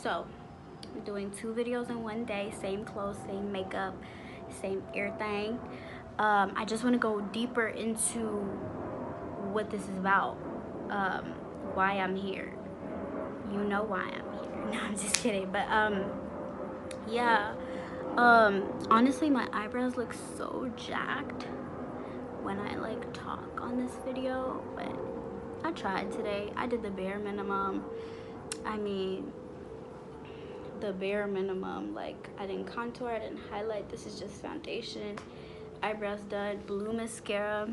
So I'm doing 2 videos in one day, same clothes, same makeup, same everything. I just want to go deeper into what this is about, um, why I'm here. You know why I'm here. No, I'm just kidding. But yeah. Honestly, my eyebrows look so jacked when I like talk on this video, but I tried today. I did the bare minimum. I mean, the bare minimum. Like, I didn't contour, I didn't highlight. This is just foundation. Eyebrows done. Blue mascara.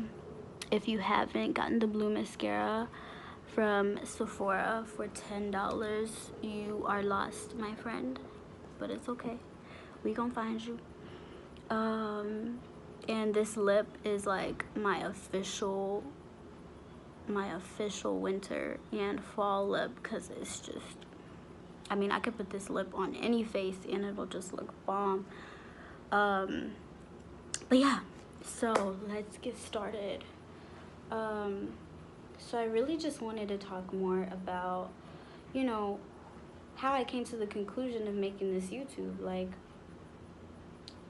If you haven't gotten the blue mascara from Sephora for $10, you are lost, my friend. But it's okay. We gonna find you. And this lip is like my official winter and fall lip, because it's just, I mean, I could put this lip on any face and it'll just look bomb. But yeah, so let's get started. So I really just wanted to talk more about, you know, how I came to the conclusion of making this YouTube. Like,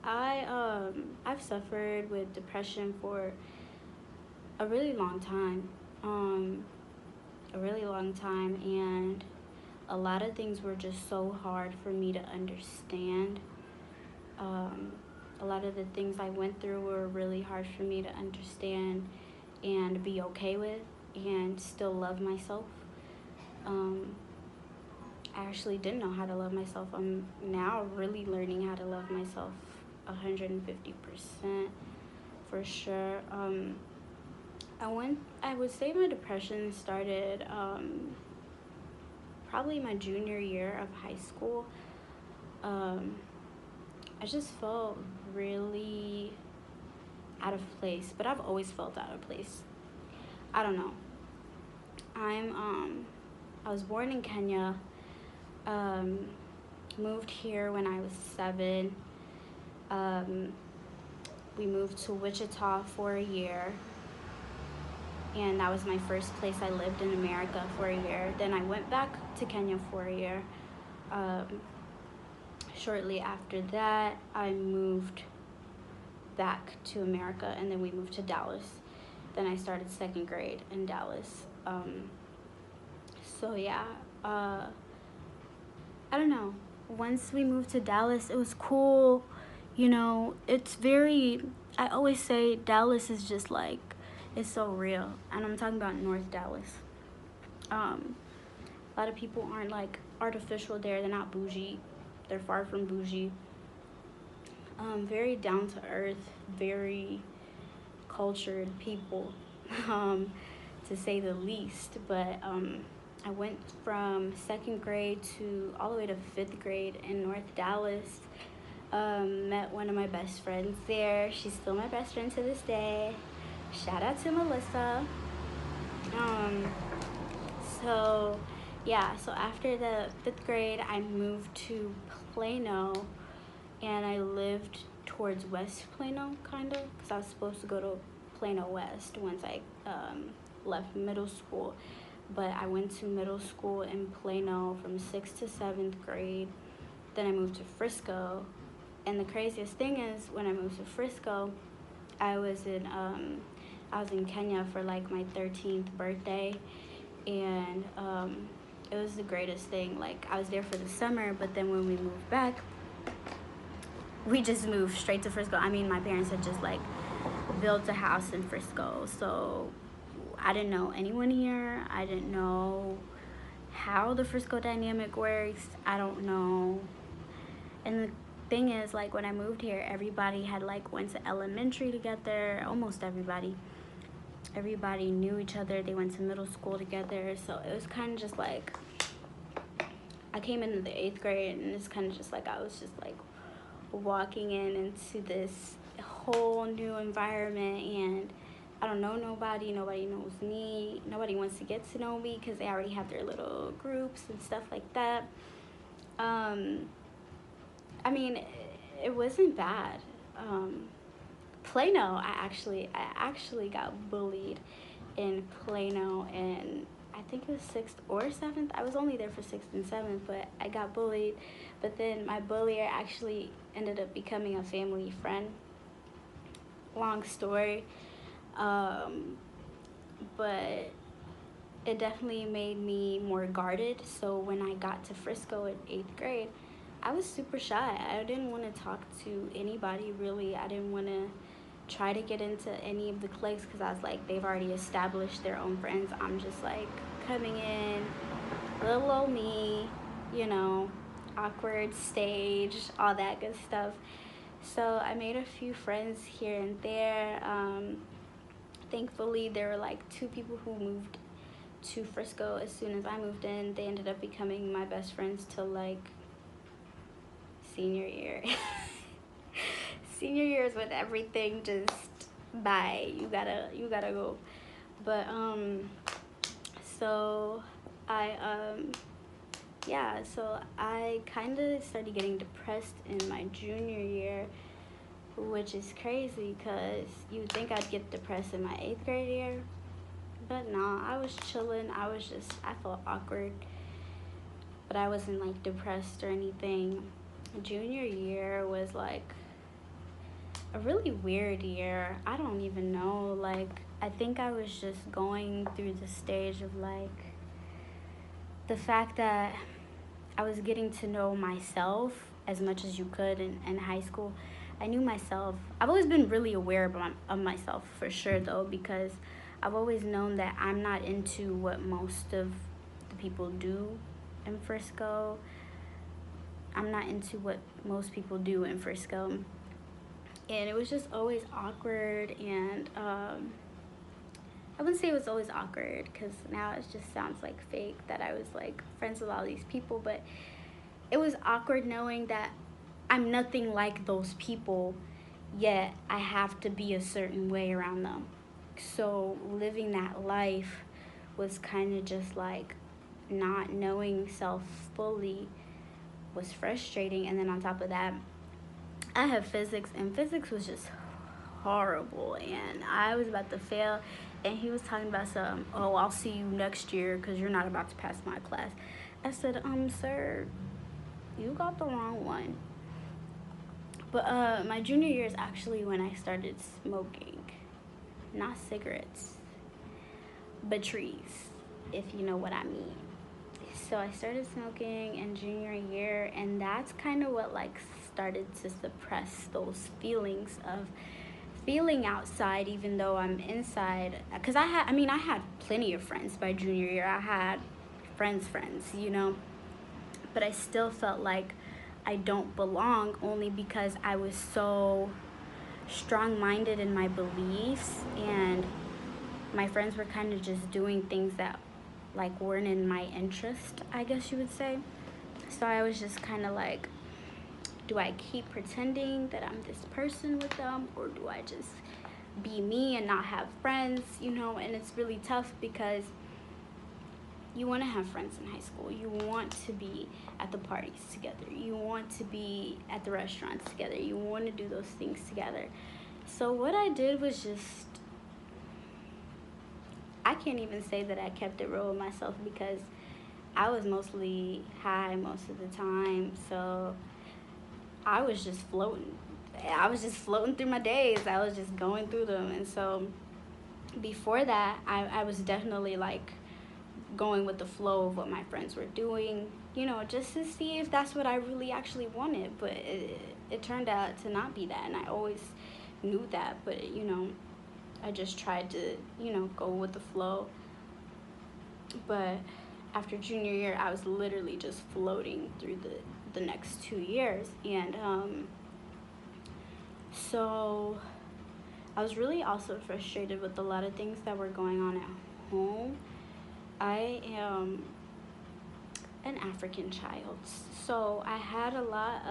I've suffered with depression for a really long time. And a lot of things were just so hard for me to understand. A lot of the things I went through were really hard for me to understand and be okay with and still love myself. I actually didn't know how to love myself. I'm now really learning how to love myself 150% for sure. I would say my depression started probably my junior year of high school. I just felt really out of place, but I've always felt out of place. I don't know. I was born in Kenya. Moved here when I was 7. We moved to Wichita for a year, and that was my first place I lived in America for a year. Then I went back to Kenya for a year. Shortly after that, I moved back to America, and then we moved to Dallas. Then I started 2nd grade in Dallas. So yeah, I don't know. Once we moved to Dallas, it was cool. You know, it's very, I always say Dallas is just like, it's so real. And I'm talking about North Dallas. A lot of people aren't like artificial there. They're not bougie. They're far from bougie. Very down to earth, very cultured people, to say the least. But I went from 2nd grade to all the way to 5th grade in North Dallas. Met one of my best friends there. She's still my best friend to this day. Shout out to Melissa. So yeah, so after the 5th grade, I moved to Plano, and I lived towards West Plano, kind of, because I was supposed to go to Plano West once I left middle school. But I went to middle school in Plano from 6th to 7th grade. Then I moved to Frisco. And the craziest thing is, when I moved to Frisco, I was in Kenya for like my 13th birthday. And it was the greatest thing. Like, I was there for the summer, but then when we moved back, we just moved straight to Frisco. I mean, my parents had just like built a house in Frisco, so I didn't know anyone here. I didn't know how the Frisco dynamic works. I don't know. And the thing is, like, when I moved here, everybody had like went to elementary together. Almost everybody knew each other. They went to middle school together. So it was kind of just like, I came into the 8th grade, and it's kind of just like I was just like walking into this whole new environment, and I don't know nobody knows me, nobody wants to get to know me because they already have their little groups and stuff like that. I mean, it wasn't bad. Plano, I actually got bullied in Plano, and I think it was 6th or 7th. I was only there for 6th and 7th, but I got bullied. But then my bullier actually ended up becoming a family friend. Long story. But it definitely made me more guarded. So when I got to Frisco in 8th grade, I was super shy. I didn't want to talk to anybody really. I didn't want to try to get into any of the cliques because I was like, they've already established their own friends. I'm just like coming in, little old me, you know, awkward stage, all that good stuff. So I made a few friends here and there. Thankfully, there were like 2 people who moved to Frisco as soon as I moved in. They ended up becoming my best friends till like senior year. Senior year is when everything just bye. You gotta go. But so I yeah, so I kind of started getting depressed in my junior year, which is crazy because you would think I'd get depressed in my 8th grade year. But no, I was chilling. I felt awkward, but I wasn't like depressed or anything. Junior year was like a really weird year. I don't even know. Like, I think I was just going through the stage of like the fact that I was getting to know myself as much as you could in high school. I knew myself. I've always been really aware of myself for sure though, because I've always known that I'm not into what most of the people do in Frisco. I'm not into what most people do in Frisco. And it was just always awkward. And I wouldn't say it was always awkward because now it just sounds like fake that I was like friends with all these people. But it was awkward knowing that I'm nothing like those people, yet I have to be a certain way around them. So living that life was kind of just like not knowing self fully was frustrating. And then on top of that, I have physics, and physics was just horrible, and I was about to fail. And he was talking about some, oh, I'll see you next year because you're not about to pass my class. I said, sir, you got the wrong one. But my junior year is actually when I started smoking. Not cigarettes, but trees, if you know what I mean. So I started smoking in junior year, and that's kind of what like started to suppress those feelings of feeling outside even though I'm inside. Because I had plenty of friends by junior year. I had friends, you know, but I still felt like I don't belong only because I was so strong-minded in my beliefs, and my friends were kind of just doing things that like weren't in my interest, I guess you would say. So I was just kind of like, do I keep pretending that I'm this person with them, or do I just be me and not have friends, you know? And it's really tough because you want to have friends in high school. You want to be at the parties together. You want to be at the restaurants together. You want to do those things together. So what I did was just, I can't even say that I kept it real with myself because I was mostly high most of the time. So I was just floating. I was just floating through my days. I was just going through them. And so before that, I was definitely like going with the flow of what my friends were doing, you know, just to see if that's what I really actually wanted. But it turned out to not be that. And I always knew that. But, you know, I just tried to, you know, go with the flow. But after junior year, I was literally just floating through the next 2 years. And so I was really also frustrated with a lot of things that were going on at home. I am an African child, so I had a lot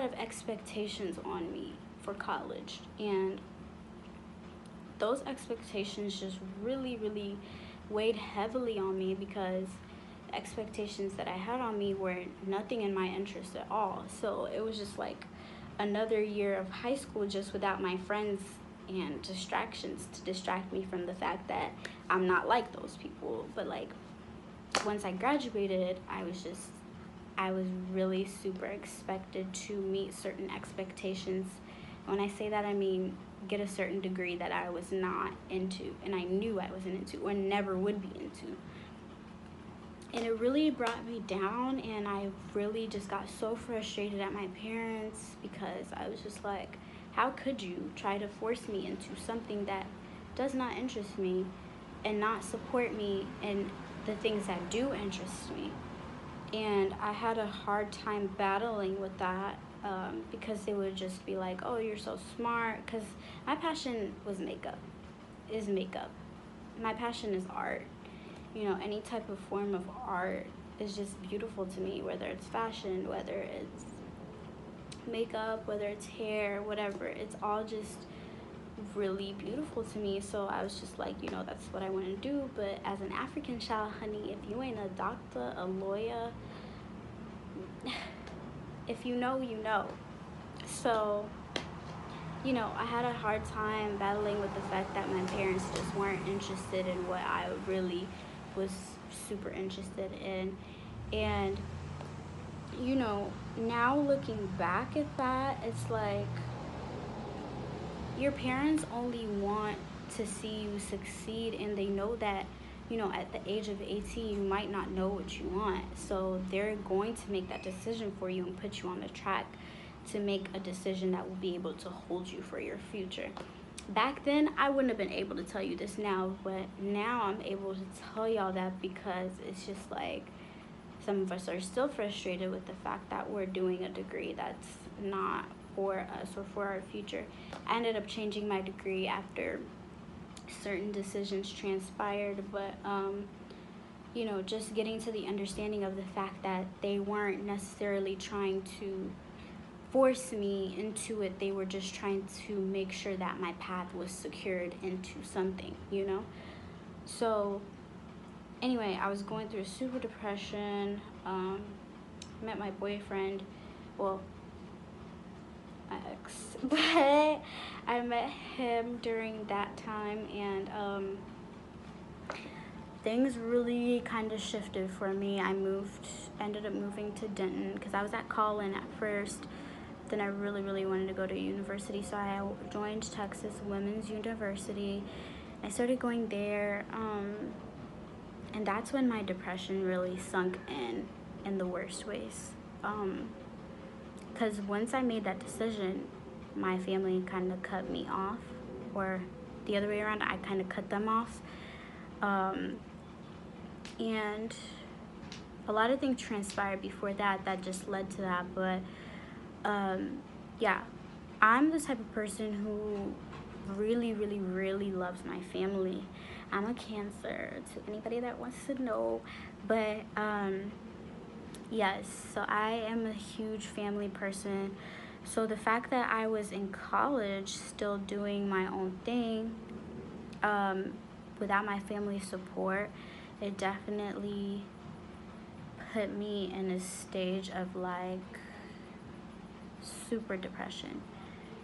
of expectations on me for college, and those expectations just really weighed heavily on me because the expectations that I had on me were nothing in my interest at all. So it was just like another year of high school just without my friends and distractions to distract me from the fact that I'm not like those people. But like once I graduated, I was really super expected to meet certain expectations. When I say that, I mean get a certain degree that I was not into and I knew I wasn't into or never would be into. And it really brought me down, and I really just got so frustrated at my parents because I was just like, how could you try to force me into something that does not interest me and not support me in the things that do interest me? And I had a hard time battling with that, because they would just be like, oh, you're so smart. Because my passion was makeup, is makeup. My passion is art. You know, any type of form of art is just beautiful to me, whether it's fashion, whether it's makeup, whether it's hair, whatever. It's all just really beautiful to me. So I was just like, you know, that's what I want to do. But as an African child, honey, if you ain't a doctor, a lawyer, if you know, you know. So, you know, I had a hard time battling with the fact that my parents just weren't interested in what I really was super interested in. And, you know, now looking back at that, it's like your parents only want to see you succeed, and they know that, you know, at the age of 18 you might not know what you want, so they're going to make that decision for you and put you on the track to make a decision that will be able to hold you for your future. Back then I wouldn't have been able to tell you this now, but now I'm able to tell y'all that because it's just like some of us are still frustrated with the fact that we're doing a degree that's not for us or for our future. I ended up changing my degree after certain decisions transpired, but you know, just getting to the understanding of the fact that they weren't necessarily trying to force me into it. They were just trying to make sure that my path was secured into something, you know? So anyway, I was going through a super depression. Met my boyfriend, well, my ex, but I met him during that time, and things really kind of shifted for me. Ended up moving to Denton because I was at Collin at first. Then I really wanted to go to university, so I joined Texas Women's University. I started going there, and that's when my depression really sunk in the worst ways. Because once I made that decision, my family kind of cut me off, or the other way around, I kind of cut them off. And a lot of things transpired before that just led to that. But yeah, I'm the type of person who really loves my family. I'm a Cancer, to anybody that wants to know. But yes, so I am a huge family person. So the fact that I was in college still doing my own thing, without my family's support, it definitely put me in a stage of like super depression.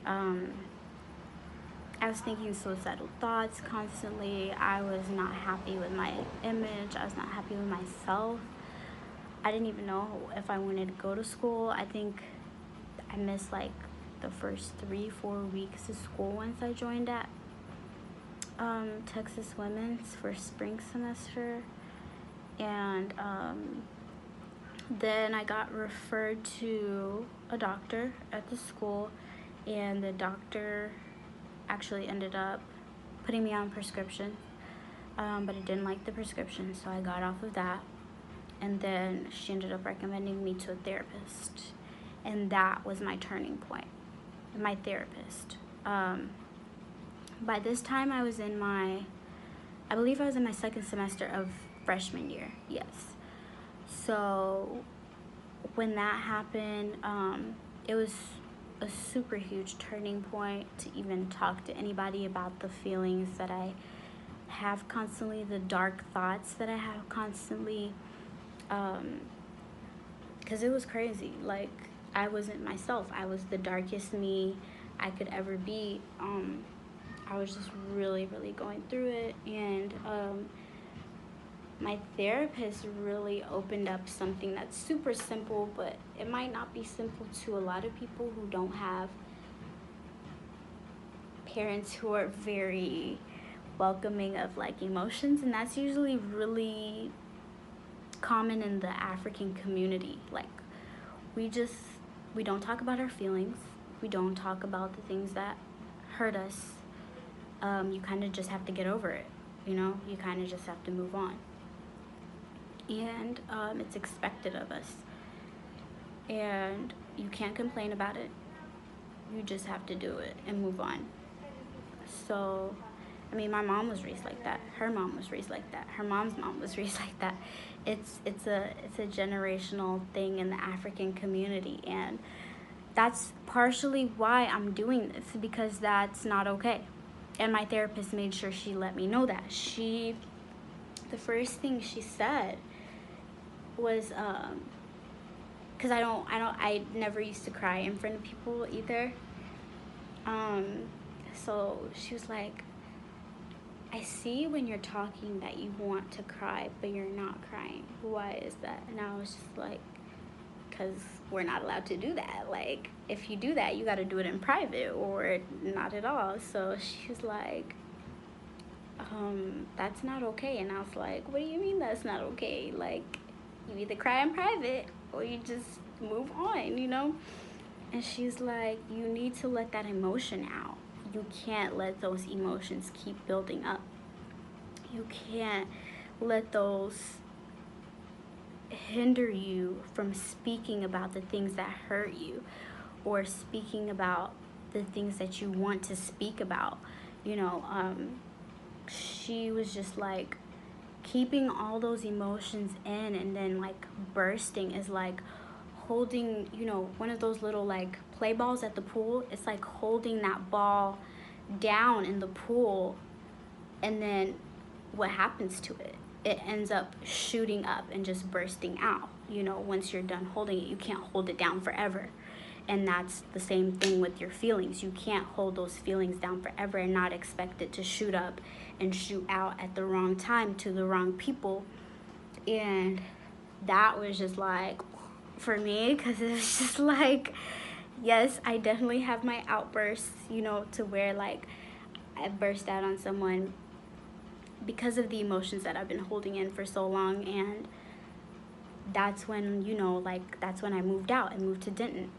I was thinking suicidal thoughts constantly. I was not happy with my image. I was not happy with myself. I didn't even know if I wanted to go to school. I think I missed like the first 3-4 weeks of school once I joined at Texas Women's for spring semester. And then I got referred to a doctor at the school, and the doctor actually ended up putting me on prescription, but I didn't like the prescription, so I got off of that. And then she ended up recommending me to a therapist, and that was my turning point, my therapist. By this time I believe I was in my second semester of freshman year, yes. So when that happened, it was a super huge turning point to even talk to anybody about the feelings that I have constantly, the dark thoughts that I have constantly, because it was crazy. Like, I wasn't myself. I was the darkest me I could ever be. I was just really, really going through it. And my therapist really opened up something that's super simple, but it might not be simple to a lot of people who don't have parents who are very welcoming of like emotions. And that's usually really common in the African community. Like, we don't talk about our feelings. We don't talk about the things that hurt us. You kind of just have to get over it. You kind of just have to move on. And it's expected of us. And you can't complain about it. You just have to do it and move on. So, I mean, my mom was raised like that. Her mom was raised like that. Her mom's mom was raised like that. It's a generational thing in the African community, and that's partially why I'm doing this, because that's not okay. And my therapist made sure she let me know that. The first thing she said was, because I never used to cry in front of people either. So she was like, I see when you're talking that you want to cry, but you're not crying. Why is that? And I was just like, because we're not allowed to do that. Like, if you do that, you got to do it in private or not at all. So she was like, that's not okay. And I was like, what do you mean that's not okay? Like, you either cry in private or you just move on. And she's like, you need to let that emotion out. You can't let those emotions keep building up. You can't let those hinder you from speaking about the things that hurt you, or speaking about the things that you want to speak about. She was just like, keeping all those emotions in and then like bursting is like holding, one of those little like play balls at the pool. It's like holding that ball down in the pool, and then what happens to it? It ends up shooting up and just bursting out. Once you're done holding it, you can't hold it down forever. And that's the same thing with your feelings. You can't hold those feelings down forever and not expect it to shoot up and shoot out at the wrong time to the wrong people. And that was just like, for me, because it was just like, yes, I definitely have my outbursts, to where like I burst out on someone because of the emotions that I've been holding in for so long. And that's when, that's when I moved out. I moved to Denton.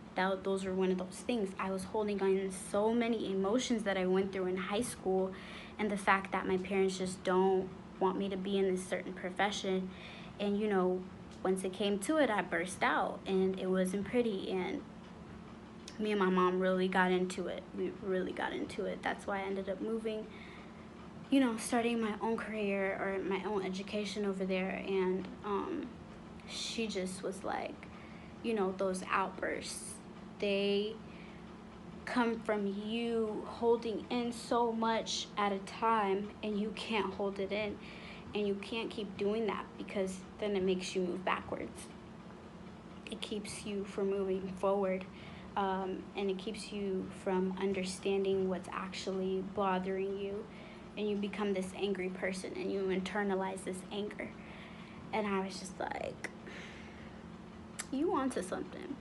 Those were one of those things. I was holding on so many emotions that I went through in high school, and the fact that my parents just don't want me to be in this certain profession. And once it came to it, I burst out, and it wasn't pretty. And me and my mom really got into it. We really got into it. That's why I ended up moving, starting my own career or my own education over there. And she just was like, those outbursts, they come from you holding in so much at a time, and you can't hold it in, and you can't keep doing that, because then it makes you move backwards. It keeps you from moving forward, and it keeps you from understanding what's actually bothering you, and you become this angry person, and you internalize this anger. And I was just like, you onto something.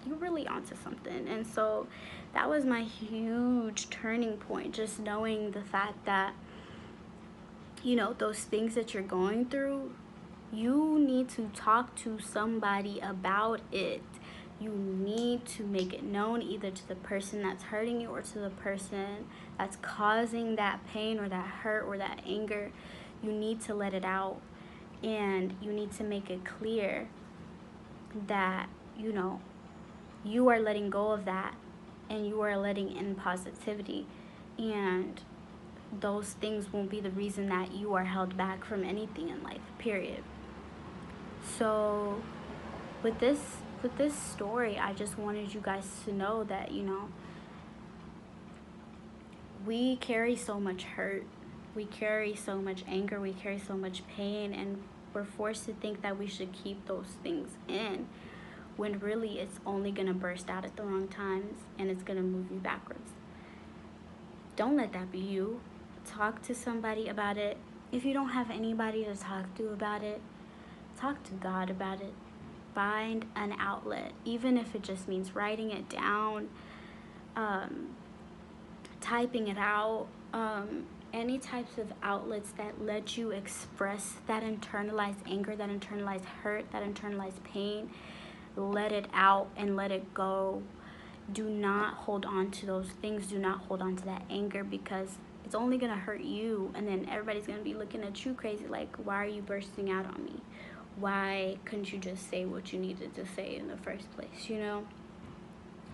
You really onto something. And so that was my huge turning point, just knowing the fact that, those things that you're going through, you need to talk to somebody about it. You need to make it known, either to the person that's hurting you or to the person that's causing that pain or that hurt or that anger. You need to let it out, and you need to make it clear that, you are letting go of that, and you are letting in positivity, and those things won't be the reason that you are held back from anything in life, period. So with this story, I just wanted you guys to know that, we carry so much hurt, we carry so much anger, we carry so much pain, and we're forced to think that we should keep those things in, when really it's only going to burst out at the wrong times, and it's going to move you backwards. don't let that be you. Talk to somebody about it. If you don't have anybody to talk to about it, talk to God about it. Find an outlet, even if it just means writing it down, typing it out, any types of outlets that let you express that internalized anger, that internalized hurt, that internalized pain. Let it out and let it go. Do not hold on to those things. Do not hold on to that anger, because it's only going to hurt you, and then everybody's going to be looking at you crazy like, why are you bursting out on me? Why couldn't you just say what you needed to say in the first place, you know?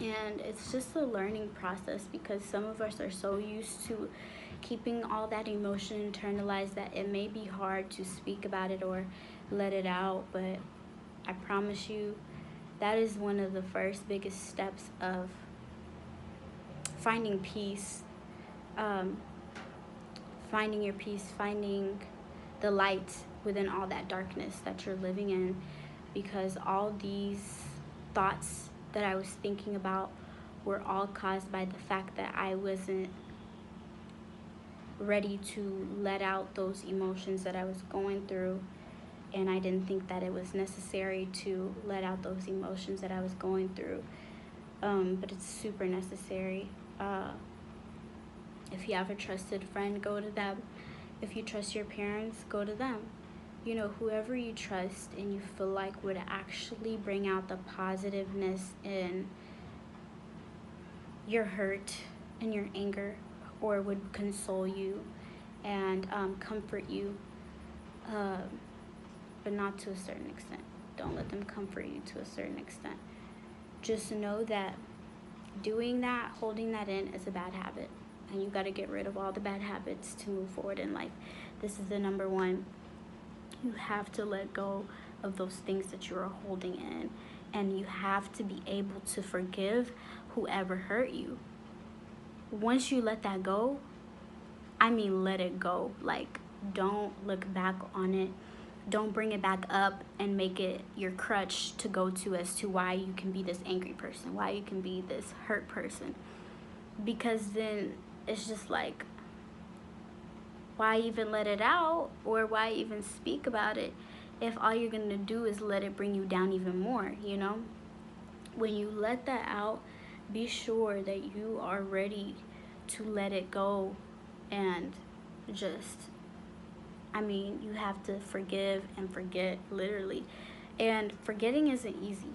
And it's just a learning process, because some of us are so used to keeping all that emotion internalized that it may be hard to speak about it or let it out. But I promise you, that is one of the first biggest steps of finding peace, finding your peace, finding the light within all that darkness that you're living in. Because all these thoughts that I was thinking about were all caused by the fact that I wasn't ready to let out those emotions that I was going through, and I didn't think that it was necessary to let out those emotions that I was going through. But it's super necessary. If you have a trusted friend, go to them. If you trust your parents, go to them. You know, whoever you trust and you feel like would actually bring out the positiveness in your hurt and your anger, or would console you and comfort you, but not to a certain extent. Don't let them comfort you to a certain extent. Just know that doing that, holding that in, is a bad habit, and you got to get rid of all the bad habits to move forward in life. This is the number one. You have to let go of those things that you are holding in, and you have to be able to forgive whoever hurt you. Once you let that go, I mean, let it go. Like, don't look back on it. Don't bring it back up and make it your crutch to go to as to why you can be this angry person, why you can be this hurt person. Because then it's just like, why even let it out, or why even speak about it if all you're going to do is let it bring you down even more, you know? When you let that out, be sure that you are ready to let it go, and just, I mean, you have to forgive and forget, literally. And forgetting isn't easy,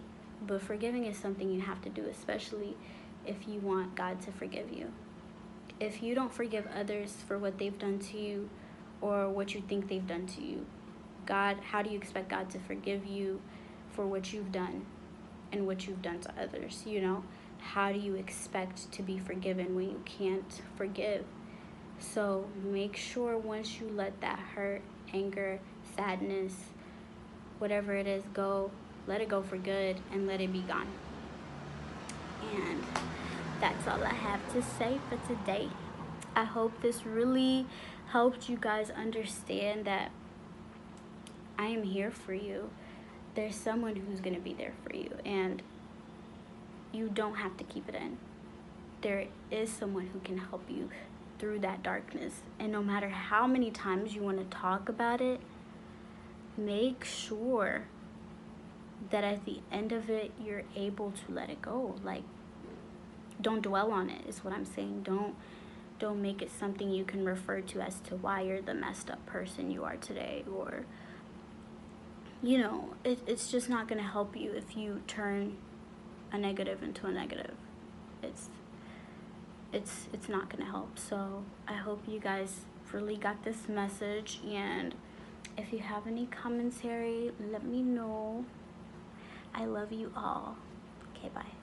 but forgiving is something you have to do, especially if you want God to forgive you. If you don't forgive others for what they've done to you, or what you think they've done to you, how do you expect God to forgive you for what you've done and what you've done to others, you know? How do you expect to be forgiven when you can't forgive? So make sure once you let that hurt, anger, sadness, whatever it is, go, let it go for good, and let it be gone. And that's all I have to say for today. I hope this really helped you guys understand that I am here for you. There's someone who's going to be there for you, and you don't have to keep it in. There is someone who can help you through that darkness. And no matter how many times you want to talk about it, make sure that at the end of it, you're able to let it go. Like, don't dwell on it, is what I'm saying. Don't make it something you can refer to as to why you're the messed up person you are today, or, you know, it's just not going to help you if you turn a negative into a negative. It's not going to help. So I hope you guys really got this message, and if you have any commentary, let me know. I love you all. Okay, bye.